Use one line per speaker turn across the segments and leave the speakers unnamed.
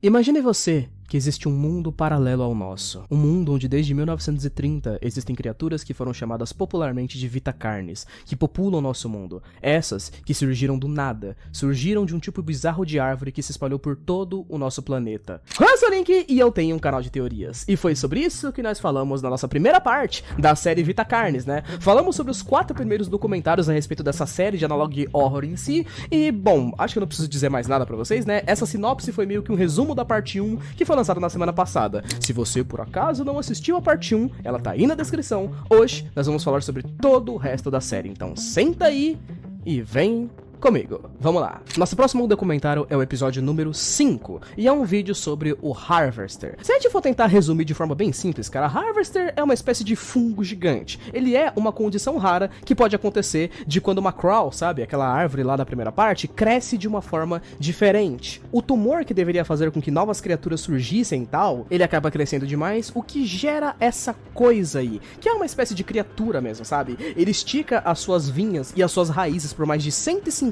Imagine você que existe um mundo paralelo ao nosso. Um mundo onde desde 1930 existem criaturas que foram chamadas popularmente de Vitacarnes, que populam nosso mundo. Essas que surgiram do nada, surgiram de um tipo bizarro de árvore que se espalhou por todo o nosso planeta. Eu sou o Link e eu tenho um canal de teorias. E foi sobre isso que nós falamos na nossa primeira parte da série Vitacarnes, né? Falamos sobre os 4 primeiros documentários a respeito dessa série de analog horror em si. E, bom, acho que eu não preciso dizer mais nada pra vocês, né? Essa sinopse foi meio que um resumo da parte 1, que foi lançado na semana passada. Se você por acaso não assistiu a parte 1, ela tá aí na descrição. Hoje nós vamos falar sobre todo o resto da série, então senta aí e vem comigo. Vamos lá. Nosso próximo documentário é o episódio número 5, e é um vídeo sobre o Harvester. Se a gente for tentar resumir de forma bem simples, cara, Harvester é uma espécie de fungo gigante. Ele é uma condição rara que pode acontecer de quando uma crawl, sabe, aquela árvore lá da primeira parte, cresce de uma forma diferente. O tumor que deveria fazer com que novas criaturas surgissem e tal, ele acaba crescendo demais, o que gera essa coisa aí, que é uma espécie de criatura mesmo, sabe? Ele estica as suas vinhas e as suas raízes por mais de 150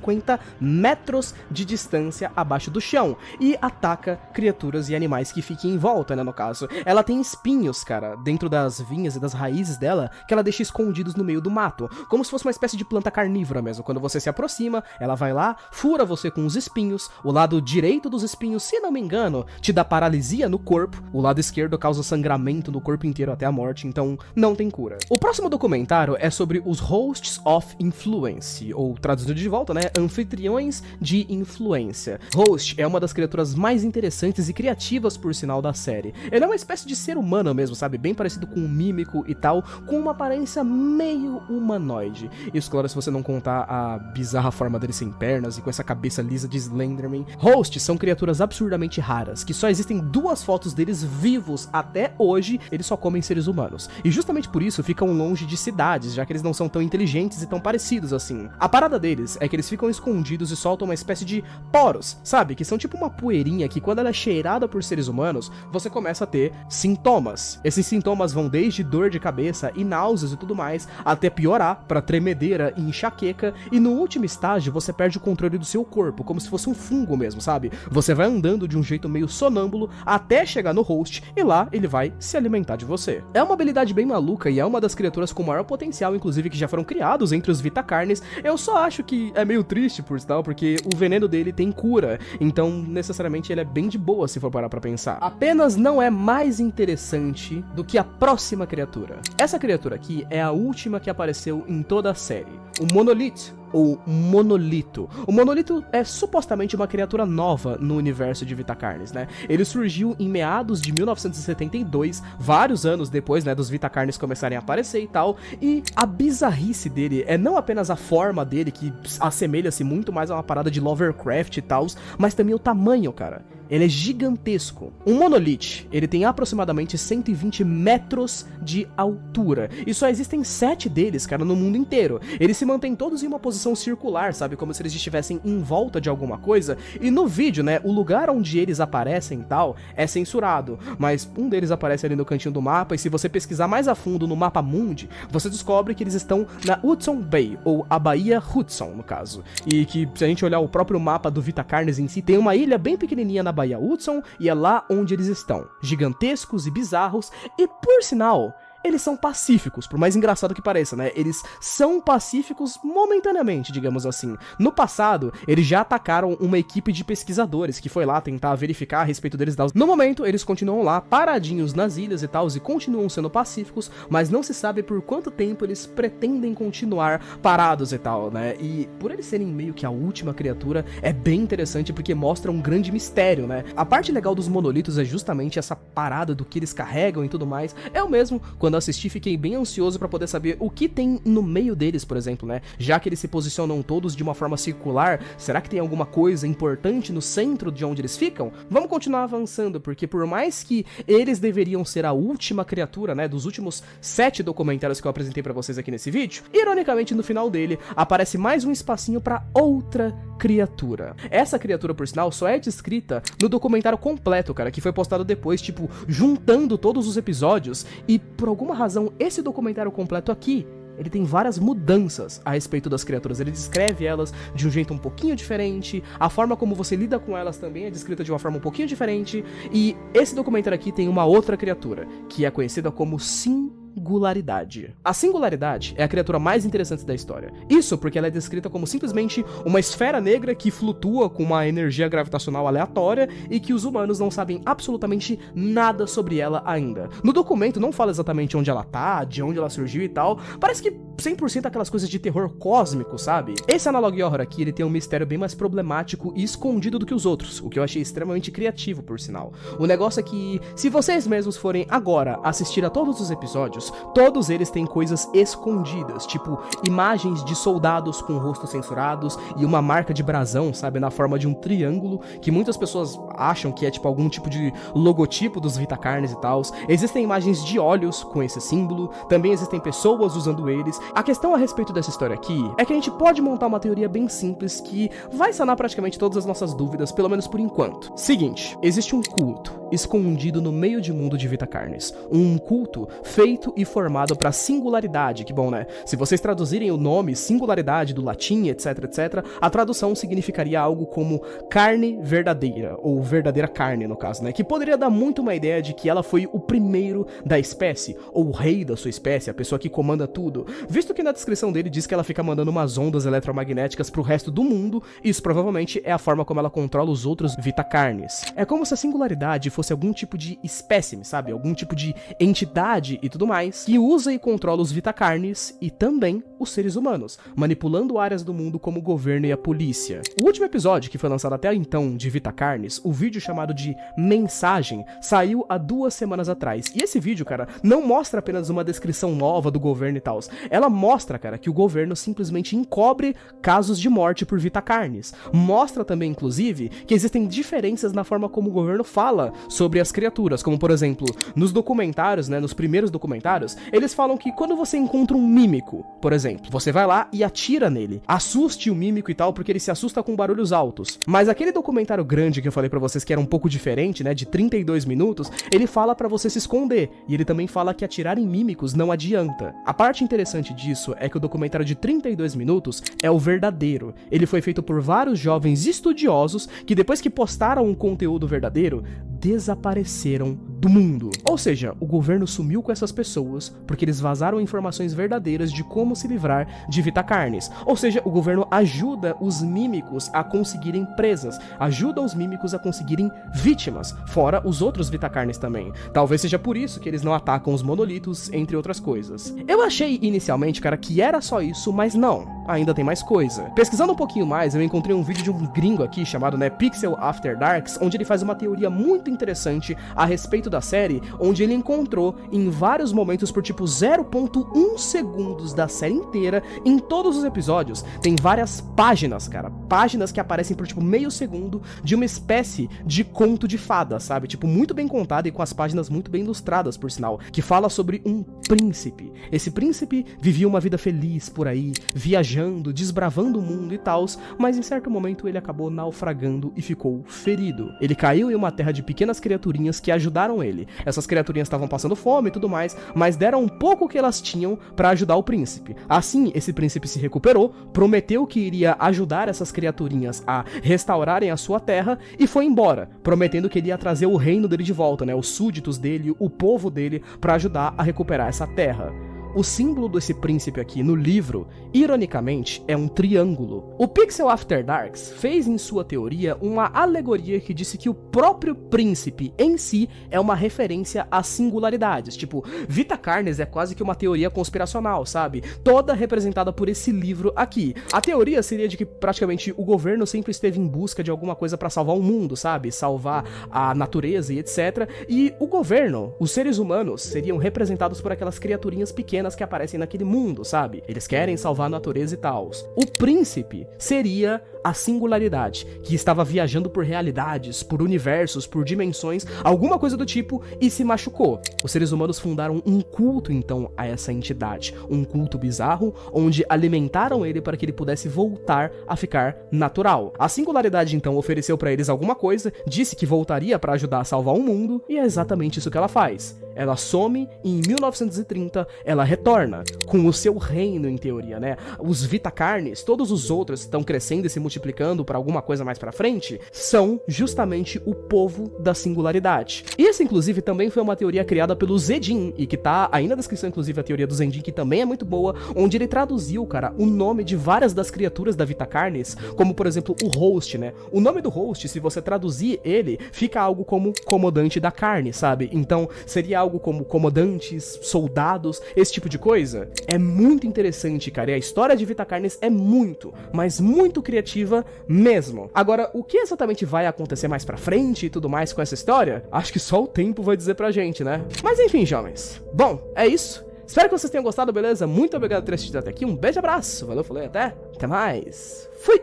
metros de distância abaixo do chão e ataca criaturas e animais que fiquem em volta, né, no caso. Ela tem espinhos, cara, dentro das vinhas e das raízes dela, que ela deixa escondidos no meio do mato, como se fosse uma espécie de planta carnívora mesmo. Quando você se aproxima, ela vai lá, fura você com os espinhos, o lado direito dos espinhos, se não me engano, te dá paralisia no corpo, o lado esquerdo causa sangramento no corpo inteiro até a morte, então não tem cura. O próximo documentário é sobre os Hosts of Influence, ou traduzido de volta, né, anfitriões de influência. Host é uma das criaturas mais interessantes e criativas, por sinal, da série. Ele é uma espécie de ser humano mesmo, sabe? Bem parecido com um mímico e tal, com uma aparência meio humanoide. Isso, claro, se você não contar a bizarra forma dele sem pernas e com essa cabeça lisa de Slenderman. Hosts são criaturas absurdamente raras, que só existem 2 fotos deles vivos até hoje. Eles só comem seres humanos. E justamente por isso ficam longe de cidades, já que eles não são tão inteligentes e tão parecidos assim. A parada deles é que eles ficam escondidos e soltam uma espécie de poros, sabe? Que são tipo uma poeirinha que, quando ela é cheirada por seres humanos, você começa a ter sintomas. Esses sintomas vão desde dor de cabeça e náuseas e tudo mais, até piorar pra tremedeira e enxaqueca, e no último estágio você perde o controle do seu corpo, como se fosse um fungo mesmo, sabe? Você vai andando de um jeito meio sonâmbulo até chegar no host, e lá ele vai se alimentar de você. É uma habilidade bem maluca e é uma das criaturas com maior potencial, inclusive, que já foram criados entre os Vitacarnes. Eu só acho que é meio triste, por sinal, porque o veneno dele tem cura, então necessariamente ele é bem de boa se for parar pra pensar. Apenas não é mais interessante do que a próxima criatura. Essa criatura aqui é a última que apareceu em toda a série, o Monolith, ou Monolito. O Monolito é supostamente uma criatura nova no universo de Vitacarnes, né? Ele surgiu em meados de 1972, vários anos depois, né, dos Vitacarnes começarem a aparecer e tal, e a bizarrice dele é não apenas a forma dele, que assemelha-se muito mais a uma parada de Lovecraft e tal, mas também o tamanho, cara. Ele é gigantesco. Um Monolith, ele tem aproximadamente 120 metros de altura. E só existem 7 deles, cara, no mundo inteiro. Eles se mantêm todos em uma posição circular, sabe? Como se eles estivessem em volta de alguma coisa. E no vídeo, né, o lugar onde eles aparecem e tal é censurado. Mas um deles aparece ali no cantinho do mapa, e se você pesquisar mais a fundo no mapa mundi, você descobre que eles estão na Hudson Bay, ou a Baía Hudson, no caso. E que, se a gente olhar o próprio mapa do Vitacarnes em si, tem uma ilha bem pequenininha na Baía Hudson, e é lá onde eles estão, gigantescos e bizarros, e por sinal, eles são pacíficos, por mais engraçado que pareça, né? Eles são pacíficos momentaneamente, digamos assim. No passado, eles já atacaram uma equipe de pesquisadores que foi lá tentar verificar a respeito deles. No momento, eles continuam lá, paradinhos nas ilhas e tal, e continuam sendo pacíficos, mas não se sabe por quanto tempo eles pretendem continuar parados e tal, né? E por eles serem meio que a última criatura, é bem interessante porque mostra um grande mistério, né? A parte legal dos monolitos é justamente essa parada do que eles carregam e tudo mais. Eu mesmo, quando assisti, fiquei bem ansioso pra poder saber o que tem no meio deles, por exemplo, né? Já que eles se posicionam todos de uma forma circular, será que tem alguma coisa importante no centro de onde eles ficam? Vamos continuar avançando, porque por mais que eles deveriam ser a última criatura, né, dos últimos 7 documentários que eu apresentei pra vocês aqui nesse vídeo, ironicamente no final dele aparece mais um espacinho pra outra criatura. Essa criatura, por sinal, só é descrita no documentário completo, cara, que foi postado depois, tipo, juntando todos os episódios, e por alguma razão esse documentário completo aqui ele tem várias mudanças a respeito das criaturas. Ele descreve elas de um jeito um pouquinho diferente, a forma como você lida com elas também é descrita de uma forma um pouquinho diferente, e esse documentário aqui tem uma outra criatura, que é conhecida como Singularidade. A Singularidade é a criatura mais interessante da história. Isso porque ela é descrita como simplesmente uma esfera negra que flutua com uma energia gravitacional aleatória e que os humanos não sabem absolutamente nada sobre ela ainda. No documento não fala exatamente onde ela tá, de onde ela surgiu e tal. Parece que 100% aquelas coisas de terror cósmico, sabe? Esse Analog Horror aqui, ele tem um mistério bem mais problemático e escondido do que os outros, o que eu achei extremamente criativo, por sinal. O negócio é que, se vocês mesmos forem agora assistir a todos os episódios, todos eles têm coisas escondidas, tipo imagens de soldados com rostos censurados e uma marca de brasão, sabe, na forma de um triângulo, que muitas pessoas acham que é tipo algum tipo de logotipo dos Vita Carnes e tal. Existem imagens de olhos com esse símbolo, também existem pessoas usando eles. A questão a respeito dessa história aqui é que a gente pode montar uma teoria bem simples que vai sanar praticamente todas as nossas dúvidas, pelo menos por enquanto. Seguinte, existe um culto escondido no meio de mundo de Vita Carnes. Um culto feito e formado para singularidade, que bom, né? Se vocês traduzirem o nome singularidade do latim, etc, etc, a tradução significaria algo como carne verdadeira, ou verdadeira carne, no caso, né? Que poderia dar muito uma ideia de que ela foi o primeiro da espécie, ou o rei da sua espécie, a pessoa que comanda tudo. Visto que na descrição dele diz que ela fica mandando umas ondas eletromagnéticas pro resto do mundo, isso provavelmente é a forma como ela controla os outros Vita Carnes. É como se a singularidade fosse algum tipo de espécime, sabe? Algum tipo de entidade e tudo mais, que usa e controla os Vita Carnes e também os seres humanos, manipulando áreas do mundo como o governo e a polícia. O último episódio, que foi lançado até então de Vita Carnes, o vídeo chamado de Mensagem, saiu há 2 semanas atrás. E esse vídeo, cara, não mostra apenas uma descrição nova do governo e tal. Ela mostra, cara, que o governo simplesmente encobre casos de morte por Vita Carnes. Mostra também, inclusive, que existem diferenças na forma como o governo fala sobre as criaturas, como, por exemplo, nos documentários, né, nos primeiros documentários, eles falam que quando você encontra um mímico, por exemplo, você vai lá e atira nele, assuste o mímico e tal, porque ele se assusta com barulhos altos. Mas aquele documentário grande que eu falei pra vocês que era um pouco diferente, né, de 32 minutos, ele fala pra você se esconder, e ele também fala que atirar em mímicos não adianta. A parte interessante disso é que o documentário de 32 minutos é o verdadeiro. Ele foi feito por vários jovens estudiosos que depois que postaram um conteúdo verdadeiro, desapareceram do mundo. Ou seja, o governo sumiu com essas pessoas porque eles vazaram informações verdadeiras de como se livrar de Vita Carnes. Ou seja, o governo ajuda os mímicos a conseguirem presas, ajuda os mímicos a conseguirem vítimas, fora os outros Vita Carnes também. Talvez seja por isso que eles não atacam os monolitos, entre outras coisas. Eu achei inicialmente, cara, que era só isso, mas não, ainda tem mais coisa. Pesquisando um pouquinho mais, eu encontrei um vídeo de um gringo aqui chamado, né, Pixel After Darks, onde ele faz uma teoria muito interessante a respeito da série, onde ele encontrou em vários momentos por tipo 0.1 segundos da série inteira, em todos os episódios, tem várias páginas, cara, páginas que aparecem por tipo meio segundo de uma espécie de conto de fada, sabe, tipo muito bem contada e com as páginas muito bem ilustradas, por sinal, que fala sobre um príncipe. Esse príncipe vivia uma vida feliz por aí, viajando, desbravando o mundo e tals, mas em certo momento ele acabou naufragando e ficou ferido. Ele caiu em uma terra de pequenas criaturinhas que ajudaram ele. Essas criaturinhas estavam passando fome e tudo mais, mas deram um pouco que elas tinham pra ajudar o príncipe. Assim, esse príncipe se recuperou, prometeu que iria ajudar essas criaturinhas a restaurarem a sua terra e foi embora, prometendo que ele ia trazer o reino dele de volta, né, os súditos dele, o povo dele, pra ajudar a recuperar essa terra. O símbolo desse príncipe aqui no livro, ironicamente, é um triângulo. O Pixel After Darks fez em sua teoria uma alegoria que disse que o próprio príncipe em si é uma referência às singularidades. Tipo, Vita Carnes é quase que uma teoria conspiracional, sabe? Toda representada por esse livro aqui. A teoria seria de que praticamente o governo sempre esteve em busca de alguma coisa pra salvar o mundo, sabe? Salvar a natureza e etc. E o governo, os seres humanos, seriam representados por aquelas criaturinhas pequenas que aparecem naquele mundo, sabe? Eles querem salvar a natureza e tal. O príncipe seria a singularidade, que estava viajando por realidades, por universos, por dimensões, alguma coisa do tipo, e se machucou. Os seres humanos fundaram um culto, então, a essa entidade. Um culto bizarro, onde alimentaram ele para que ele pudesse voltar a ficar natural. A singularidade, então, ofereceu para eles alguma coisa, disse que voltaria para ajudar a salvar o mundo, e é exatamente isso que ela faz. Ela some e em 1930 ela retorna com o seu reino, em teoria, né? Os Vitacarnes, todos os outros que estão crescendo e se multiplicando para alguma coisa mais pra frente, são justamente o povo da singularidade. E essa, inclusive, também foi uma teoria criada pelo Zedin, e que tá aí na descrição, inclusive, a teoria do Zedin, que também é muito boa, onde ele traduziu, cara, o nome de várias das criaturas da Vitacarnes, como, por exemplo, o Host, né? O nome do Host, se você traduzir ele, fica algo como comodante da carne, sabe? Então, seria algo como comodantes, soldados, esse tipo de coisa. É muito interessante, cara, e a história de Vitacarnes é muito, mas muito criativa mesmo. Agora, o que exatamente vai acontecer mais pra frente e tudo mais com essa história? Acho que só o tempo vai dizer pra gente, né? Mas enfim, jovens. Bom, é isso. Espero que vocês tenham gostado, beleza? Muito obrigado por ter assistido até aqui. Um beijo, abraço. Valeu, falei, até mais. Fui!